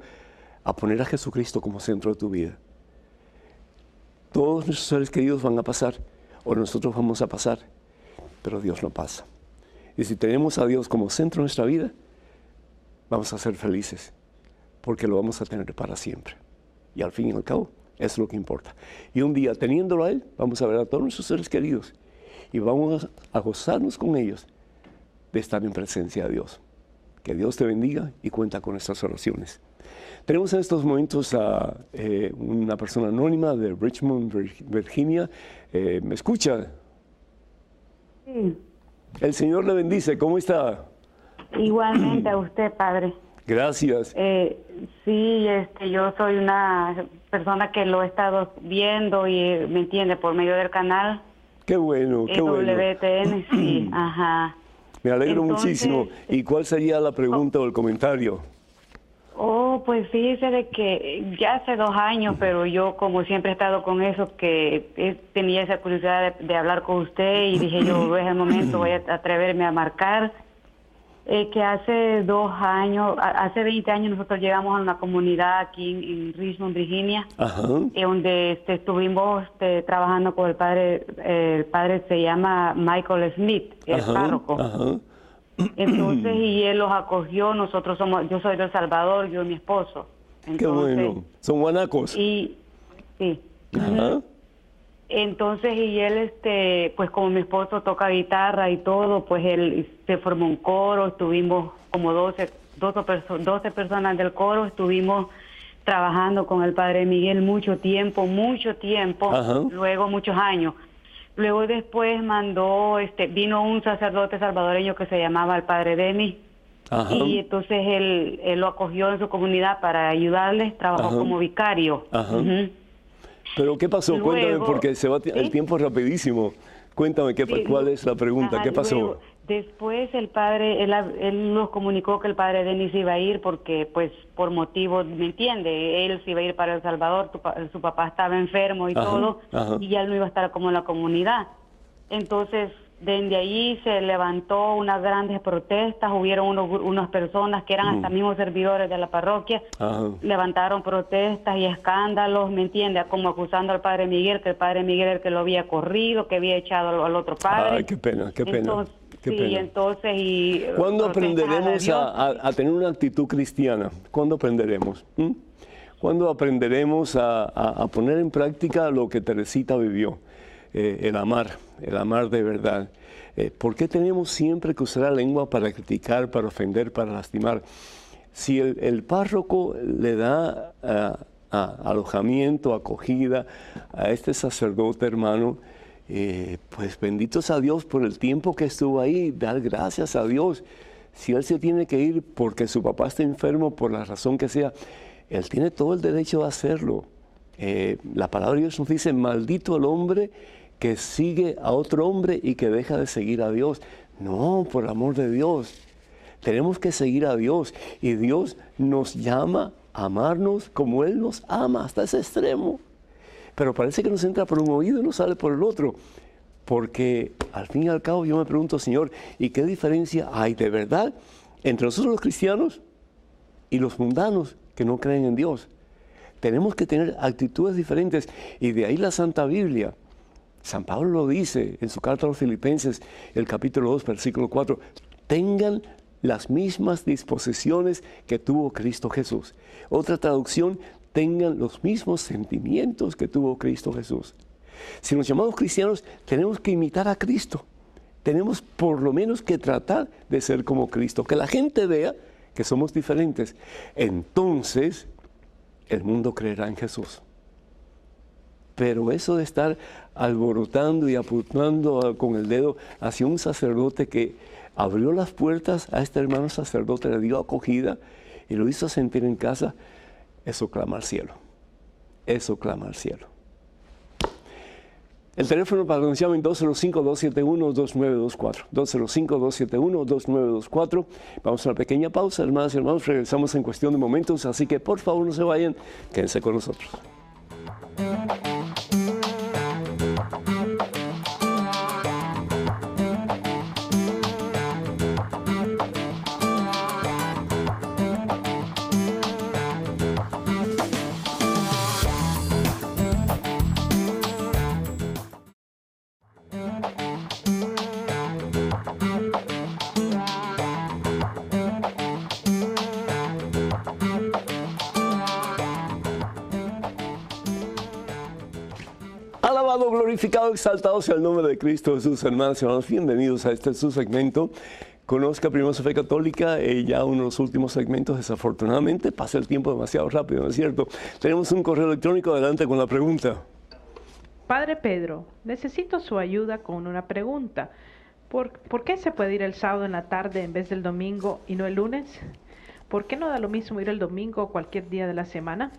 a poner a Jesucristo como centro de tu vida. Todos nuestros seres queridos van a pasar, o nosotros vamos a pasar, pero Dios no pasa. Y si tenemos a Dios como centro de nuestra vida, vamos a ser felices, porque lo vamos a tener para siempre. Y al fin y al cabo, eso es lo que importa. Y un día, teniéndolo a Él, vamos a ver a todos nuestros seres queridos y vamos a gozarnos con ellos de estar en presencia de Dios. Que Dios te bendiga y cuenta con nuestras oraciones. Tenemos en estos momentos a una persona anónima de Richmond, Virginia. ¿Me escucha? Sí. El Señor le bendice. ¿Cómo está? Igualmente a usted, padre. Gracias. Sí, yo soy una persona que lo he estado viendo y me entiende por medio del canal. Qué bueno, qué bueno. WTN, sí, ajá. Me alegro muchísimo. ¿Y cuál sería la pregunta o el comentario? Oh, pues fíjese de que ya hace 2 años, pero yo como siempre he estado con eso, que tenía esa curiosidad de hablar con usted y dije yo, es el momento, voy a atreverme a marcar. Que hace 2 años, hace 20 años nosotros llegamos a una comunidad aquí en Richmond, Virginia, donde estuvimos trabajando con el padre se llama Michael Smith, el párroco. Entonces, y él los acogió, yo soy de El Salvador, yo y mi esposo. Entonces, qué bueno, son guanacos. Y, sí. Entonces, y él, pues como mi esposo toca guitarra y todo, pues él se formó un coro, estuvimos como 12 personas del coro, estuvimos trabajando con el Padre Miguel mucho tiempo, Ajá. luego muchos años. Luego después vino un sacerdote salvadoreño que se llamaba el Padre Denis, Ajá. y entonces él lo acogió en su comunidad para ayudarles, trabajó Ajá. como vicario. Ajá. Ujú. Pero ¿qué pasó? Luego, Cuéntame, porque el ¿sí? tiempo es rapidísimo. Cuéntame, Sí, ¿cuál es la pregunta? ajá, ¿Qué pasó? luego, después el padre, él nos comunicó que el Padre Denis iba a ir porque, pues, por motivos, ¿me entiende? Él se iba a ir para El Salvador, su papá estaba enfermo y Ajá, todo, ajá. y ya él no iba a estar como en la comunidad. Entonces, desde ahí se levantó unas grandes protestas, hubieron unas personas que eran hasta mismos servidores de la parroquia, Ajá. levantaron protestas y escándalos, ¿me entiende? Como acusando al Padre Miguel, que el Padre Miguel era el que lo había corrido, que había echado al otro padre. Ay, qué pena, qué pena. Entonces, qué sí, pena. entonces y... ¿Cuándo protestas aprenderemos Dios? a tener una actitud cristiana? ¿Cuándo aprenderemos? ¿Cuándo aprenderemos a poner en práctica lo que Teresita vivió? El amar de verdad. ¿Por qué tenemos siempre que usar la lengua para criticar, para ofender, para lastimar? Si el párroco le da alojamiento, acogida a este sacerdote hermano, pues benditos a Dios por el tiempo que estuvo ahí, dar gracias a Dios. Si él se tiene que ir porque su papá está enfermo, por la razón que sea, él tiene todo el derecho a hacerlo. La palabra de Dios nos dice, maldito el hombre que sigue a otro hombre y que deja de seguir a Dios. No, por el amor de Dios. Tenemos que seguir a Dios y Dios nos llama a amarnos como Él nos ama, hasta ese extremo. Pero parece que nos entra por un oído y nos sale por el otro. Porque al fin y al cabo yo me pregunto, Señor, ¿y qué diferencia hay de verdad entre nosotros los cristianos y los mundanos que no creen en Dios? Tenemos que tener actitudes diferentes y de ahí la Santa Biblia. San Pablo lo dice en su carta a los Filipenses, el capítulo 2, versículo 4, tengan las mismas disposiciones que tuvo Cristo Jesús. Otra traducción, tengan los mismos sentimientos que tuvo Cristo Jesús. Si nos llamamos cristianos, tenemos que imitar a Cristo. Tenemos por lo menos que tratar de ser como Cristo, que la gente vea que somos diferentes. Entonces, el mundo creerá en Jesús. Pero eso de estar alborotando y apuntando con el dedo hacia un sacerdote que abrió las puertas a este hermano sacerdote, le dio acogida y lo hizo sentir en casa, eso clama al cielo. Eso clama al cielo. El teléfono para que nos llamen 205-271-2924. 205-271-2924. Vamos a una pequeña pausa, hermanas y hermanos. Regresamos en cuestión de momentos, así que por favor no se vayan, quédense con nosotros. Alabado, glorificado, exaltado sea el nombre de Cristo Jesús, hermanos y hermanos. Bienvenidos a este su segmento. Conozca primero su fe católica, ya uno de los últimos segmentos, desafortunadamente, pasa el tiempo demasiado rápido, ¿no es cierto? Tenemos un correo electrónico, adelante con la pregunta. Padre Pedro, necesito su ayuda con una pregunta. ¿Por qué se puede ir el sábado en la tarde en vez del domingo y no el lunes? ¿Por qué no da lo mismo ir el domingo o cualquier día de la semana?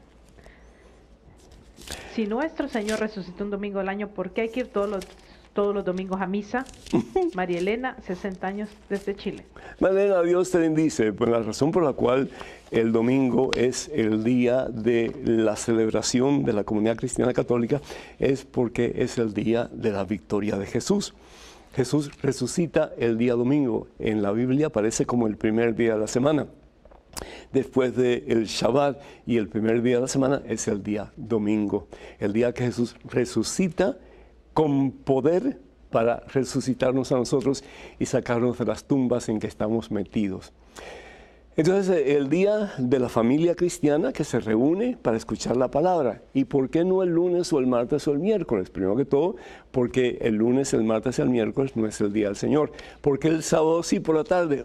Si nuestro Señor resucitó un domingo al año, ¿por qué hay que ir todos los domingos a misa? María Elena, 60 años, desde Chile. María Elena, Dios te bendice. Pues la razón por la cual el domingo es el día de la celebración de la comunidad cristiana católica es porque es el día de la victoria de Jesús. Jesús resucita el día domingo. En la Biblia aparece como el primer día de la semana. Después del Shabbat y el primer día de la semana es el día domingo, el día que Jesús resucita con poder para resucitarnos a nosotros y sacarnos de las tumbas en que estamos metidos. Entonces, el día de la familia cristiana que se reúne para escuchar la palabra. ¿Y por qué no el lunes o el martes o el miércoles? Primero que todo, porque el lunes, el martes y el miércoles no es el día del Señor. ¿Por qué el sábado sí por la tarde?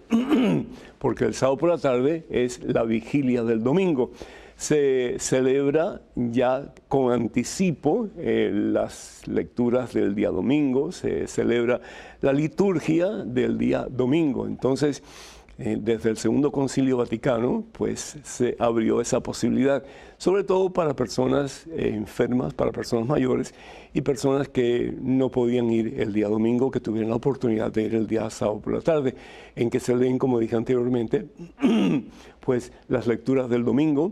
Porque el sábado por la tarde es la vigilia del domingo. Se celebra ya con anticipo las lecturas del día domingo, se celebra la liturgia del día domingo. Entonces, desde el Segundo Concilio Vaticano, pues se abrió esa posibilidad, sobre todo para personas enfermas, para personas mayores y personas que no podían ir el día domingo, que tuvieran la oportunidad de ir el día sábado por la tarde, en que se leen, como dije anteriormente, pues las lecturas del domingo.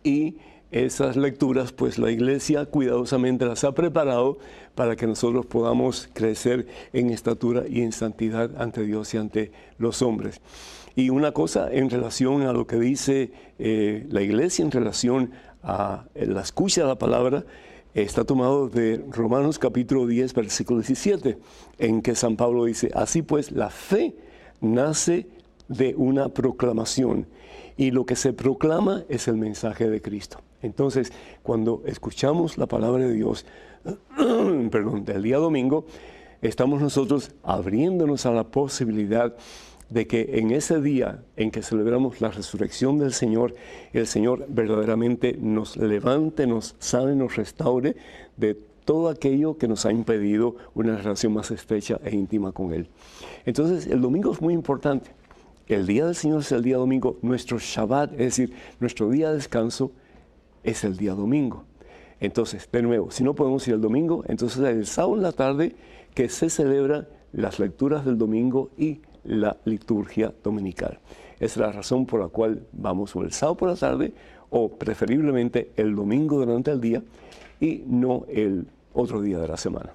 Y esas lecturas, pues la Iglesia cuidadosamente las ha preparado para que nosotros podamos crecer en estatura y en santidad ante Dios y ante los hombres. Y una cosa en relación a lo que dice la Iglesia en relación a la escucha de la palabra, está tomado de Romanos capítulo 10, versículo 17, en que San Pablo dice, así pues la fe nace de una proclamación. Y lo que se proclama es el mensaje de Cristo. Entonces, cuando escuchamos la palabra de Dios, del día domingo, estamos nosotros abriéndonos a la posibilidad de que en ese día en que celebramos la resurrección del Señor, el Señor verdaderamente nos levante, nos sane, nos restaure de todo aquello que nos ha impedido una relación más estrecha e íntima con Él. Entonces, el domingo es muy importante. El día del Señor es el día domingo, nuestro Shabbat, es decir, nuestro día de descanso es el día domingo. Entonces, de nuevo, si no podemos ir el domingo, entonces el sábado en la tarde que se celebran las lecturas del domingo y la liturgia dominical. Esa es la razón por la cual vamos o el sábado por la tarde o preferiblemente el domingo durante el día y no el otro día de la semana.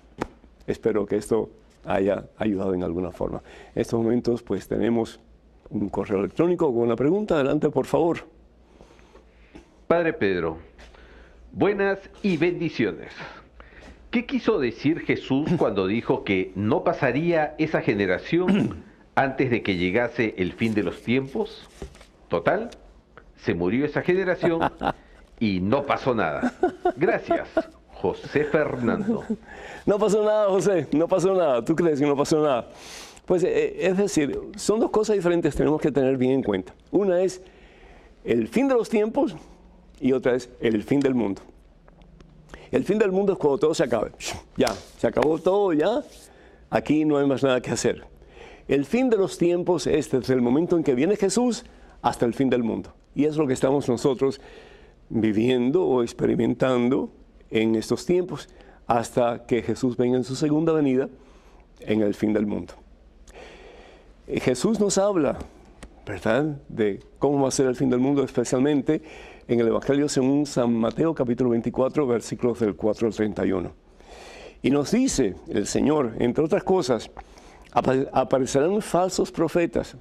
Espero que esto haya ayudado en alguna forma. En estos momentos pues tenemos un correo electrónico con una pregunta. Adelante, por favor. Padre Pedro, buenas y bendiciones. ¿Qué quiso decir Jesús cuando dijo que no pasaría esa generación antes de que llegase el fin de los tiempos? Total, se murió esa generación y no pasó nada. Gracias, José Fernando. No pasó nada, José, no pasó nada. ¿Tú crees que no pasó nada? Pues es decir, son dos cosas diferentes que tenemos que tener bien en cuenta. Una es el fin de los tiempos y otra es el fin del mundo. El fin del mundo es cuando todo se acabe. Ya, se acabó todo, ya. Aquí no hay más nada que hacer. El fin de los tiempos es desde el momento en que viene Jesús hasta el fin del mundo. Y es lo que estamos nosotros viviendo o experimentando en estos tiempos hasta que Jesús venga en su segunda venida en el fin del mundo. Jesús nos habla, ¿verdad?, de cómo va a ser el fin del mundo, especialmente en el Evangelio según San Mateo, capítulo 24, versículos del 4 al 31. Y nos dice el Señor, entre otras cosas, aparecerán falsos profetas.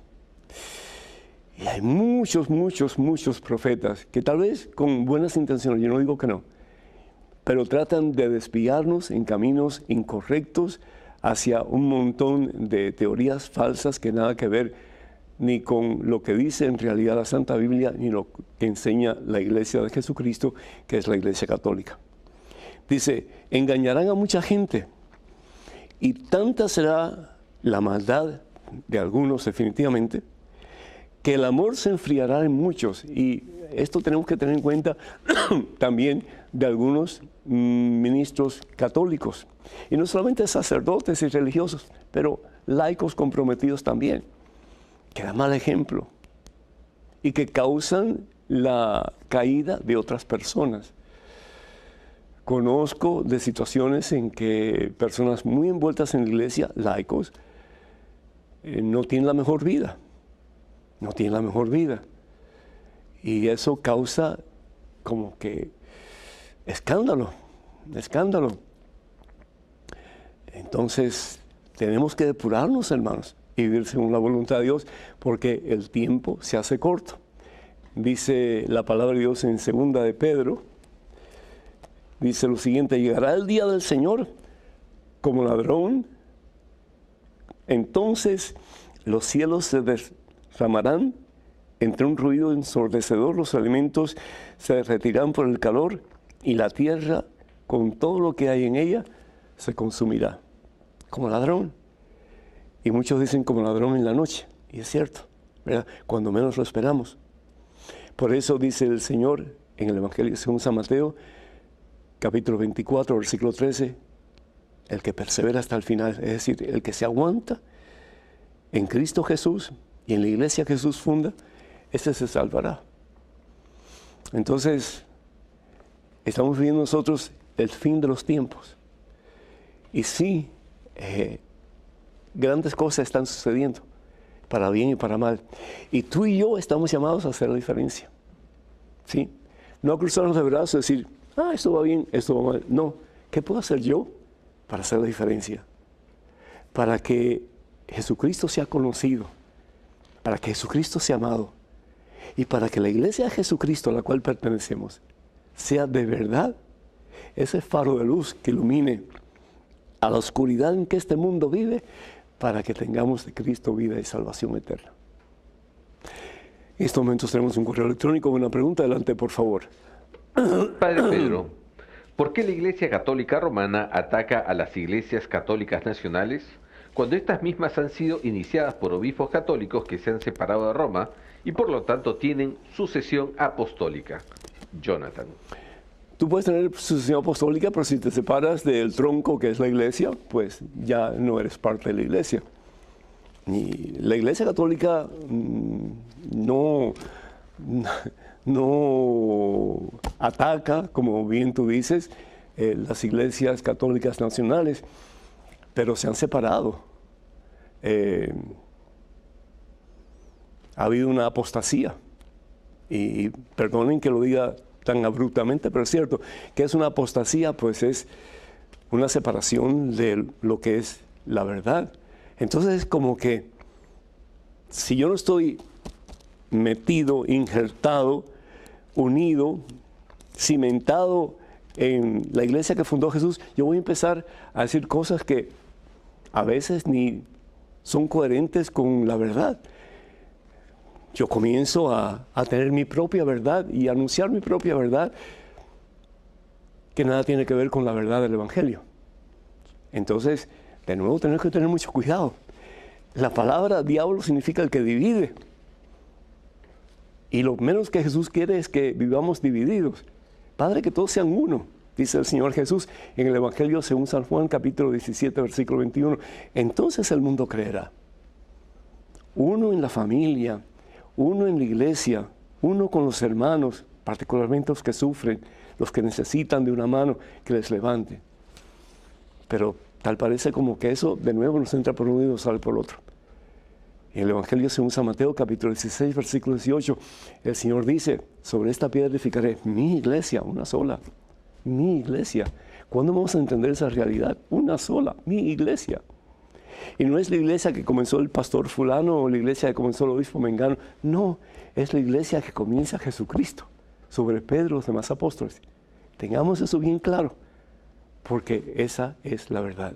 Y hay muchos profetas que tal vez con buenas intenciones, yo no digo que no, pero tratan de desviarnos en caminos incorrectos hacia un montón de teorías falsas que nada que ver ni con lo que dice en realidad la Santa Biblia, ni lo que enseña la Iglesia de Jesucristo, que es la Iglesia Católica. Dice, engañarán a mucha gente y tanta será la maldad de algunos definitivamente, que el amor se enfriará en muchos. Y esto tenemos que tener en cuenta también de algunos ministros católicos. Y no solamente sacerdotes y religiosos, pero laicos comprometidos también, que dan mal ejemplo y que causan la caída de otras personas. Conozco de situaciones en que personas muy envueltas en la iglesia, laicos, no tienen la mejor vida. No tienen la mejor vida. Y eso causa como que escándalo. Entonces, tenemos que depurarnos, hermanos, y vivir según la voluntad de Dios, porque el tiempo se hace corto. Dice la palabra de Dios en 2 de Pedro, dice lo siguiente, llegará el día del Señor como ladrón, entonces los cielos se derramarán entre un ruido ensordecedor, los alimentos se derretirán por el calor y la tierra, con todo lo que hay en ella, se consumirá. Como ladrón. Y muchos dicen como ladrón en la noche. Y es cierto, ¿verdad? Cuando menos lo esperamos. Por eso dice el Señor en el Evangelio según San Mateo, capítulo 24, versículo 13, el que persevera hasta el final, es decir, el que se aguanta en Cristo Jesús y en la iglesia que Jesús funda, ese se salvará. Entonces, estamos viviendo nosotros el fin de los tiempos. Y sí, grandes cosas están sucediendo, para bien y para mal. Y tú y yo estamos llamados a hacer la diferencia. ¿Sí? No a cruzarnos de brazos y decir, esto va bien, esto va mal. No, ¿qué puedo hacer yo para hacer la diferencia? Para que Jesucristo sea conocido, para que Jesucristo sea amado y para que la iglesia de Jesucristo a la cual pertenecemos sea de verdad ese faro de luz que ilumine a la oscuridad en que este mundo vive, para que tengamos de Cristo vida y salvación eterna. En estos momentos tenemos un correo electrónico con una pregunta. Adelante, por favor. Padre Pedro, ¿por qué la Iglesia Católica Romana ataca a las iglesias católicas nacionales cuando estas mismas han sido iniciadas por obispos católicos que se han separado de Roma y por lo tanto tienen sucesión apostólica? Jonathan. Tú puedes tener sucesión apostólica, pero si te separas del tronco que es la iglesia, pues ya no eres parte de la iglesia. Y la iglesia católica no ataca, como bien tú dices, las iglesias católicas nacionales, pero se han separado. Ha habido una apostasía. Y perdonen que lo diga tan abruptamente, pero es cierto, que es una apostasía, pues es una separación de lo que es la verdad. Entonces es como que si yo no estoy metido, injertado, unido, cimentado en la iglesia que fundó Jesús, yo voy a empezar a decir cosas que a veces ni son coherentes con la verdad. Yo comienzo a tener mi propia verdad y a anunciar mi propia verdad que nada tiene que ver con la verdad del Evangelio. Entonces, de nuevo, tenemos que tener mucho cuidado. La palabra diablo significa el que divide. Y lo menos que Jesús quiere es que vivamos divididos. Padre, que todos sean uno, dice el Señor Jesús en el Evangelio según San Juan, capítulo 17, versículo 21. Entonces el mundo creerá. Uno en la familia, uno en la iglesia, uno con los hermanos, particularmente los que sufren, los que necesitan de una mano que les levante. Pero tal parece como que eso de nuevo nos entra por uno y nos sale por otro. En el Evangelio según San Mateo, capítulo 16, versículo 18, el Señor dice, sobre esta piedra edificaré mi iglesia, una sola, mi iglesia. ¿Cuándo vamos a entender esa realidad? Una sola, mi iglesia. Y no es la iglesia que comenzó el pastor fulano o la iglesia que comenzó el obispo mengano. No, es la iglesia que comienza Jesucristo sobre Pedro y los demás apóstoles. Tengamos eso bien claro, porque esa es la verdad.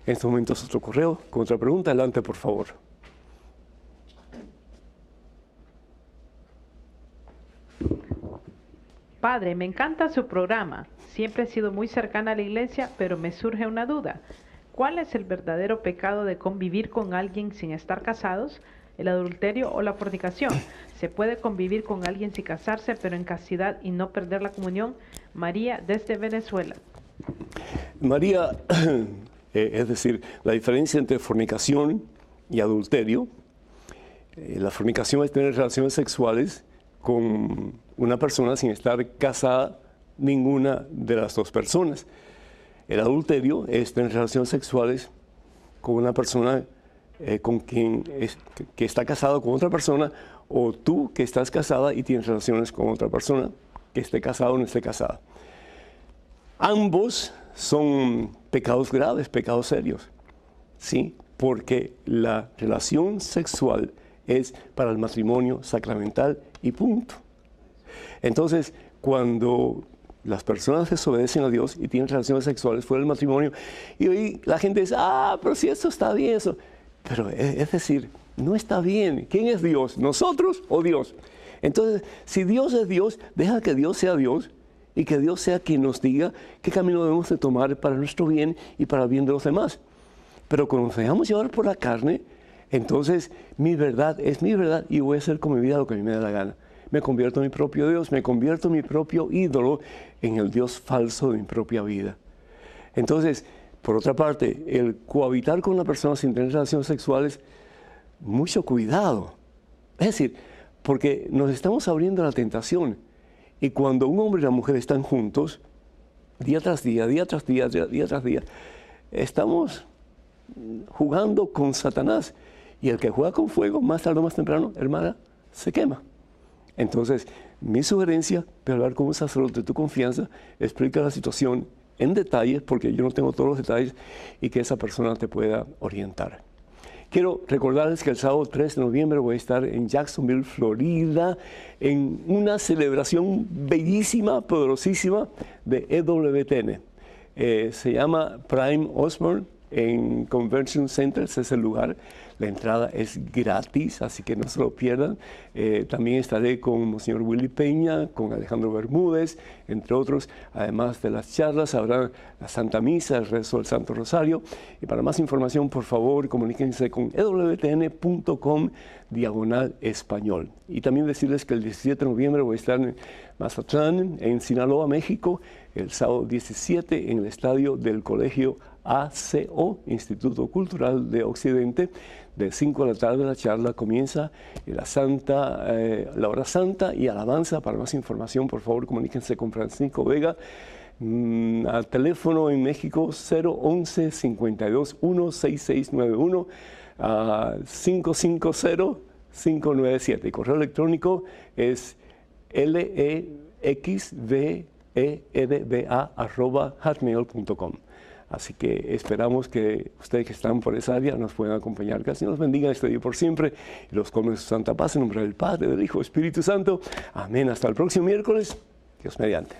En estos momentos otro correo con otra pregunta. Adelante, por favor. Padre, me encanta su programa. Siempre he sido muy cercana a la iglesia, pero me surge una duda. ¿Cuál es el verdadero pecado de convivir con alguien sin estar casados? ¿El adulterio o la fornicación? ¿Se puede convivir con alguien sin casarse, pero en castidad y no perder la comunión? María, desde Venezuela. María, es decir, la diferencia entre fornicación y adulterio. La fornicación es tener relaciones sexuales con una persona sin estar casada ninguna de las dos personas. El adulterio es tener relaciones sexuales con una persona con quien que está casado con otra persona, o tú que estás casada y tienes relaciones con otra persona que esté casada o no esté casada. Ambos son pecados graves, pecados serios, ¿sí? Porque la relación sexual es para el matrimonio sacramental y punto. Entonces, cuando las personas desobedecen a Dios y tienen relaciones sexuales fuera del matrimonio, y hoy la gente dice, pero si esto está bien, eso. Pero es decir, no está bien. ¿Quién es Dios? ¿Nosotros o Dios? Entonces, si Dios es Dios, deja que Dios sea Dios y que Dios sea quien nos diga qué camino debemos de tomar para nuestro bien y para el bien de los demás. Pero cuando nos dejamos llevar por la carne, entonces mi verdad es mi verdad y voy a hacer con mi vida lo que a mí me da la gana. Me convierto en mi propio Dios, me convierto en mi propio ídolo, en el Dios falso de mi propia vida. Entonces, por otra parte, el cohabitar con una persona sin tener relaciones sexuales, mucho cuidado. Es decir, porque nos estamos abriendo a la tentación. Y cuando un hombre y una mujer están juntos, día tras día, día tras día, día tras día, estamos jugando con Satanás. Y el que juega con fuego, más tarde o más temprano, hermana, se quema. Entonces, mi sugerencia, hablar con un sacerdote de tu confianza, explica la situación en detalle, porque yo no tengo todos los detalles, y que esa persona te pueda orientar. Quiero recordarles que el sábado 3 de noviembre voy a estar en Jacksonville, Florida, en una celebración bellísima, poderosísima de EWTN. Se llama Prime Osborne en Convention Center, ese es el lugar. La entrada es gratis, así que no se lo pierdan. También estaré con Monseñor Willy Peña, con Alejandro Bermúdez, entre otros. Además de las charlas, habrá la Santa Misa, el rezo del Santo Rosario. Y para más información, por favor, comuníquense con ewtn.com/español. Y también decirles que el 17 de noviembre voy a estar en Mazatlán, en Sinaloa, México, el sábado 17 en el estadio del Colegio ACO, Instituto Cultural de Occidente. De 5 de la tarde la charla comienza la hora santa y alabanza. Para más información, por favor, comuníquense con Francisco Vega. Al teléfono en México 011-521-6691, 550-597. Y correo electrónico es lexvedba@hotmail.com. Así que esperamos que ustedes que están por esa área nos puedan acompañar. Que el Señor los bendiga este día por siempre y los colme de su santa paz en nombre del Padre, del Hijo, Espíritu Santo. Amén. Hasta el próximo miércoles. Dios mediante.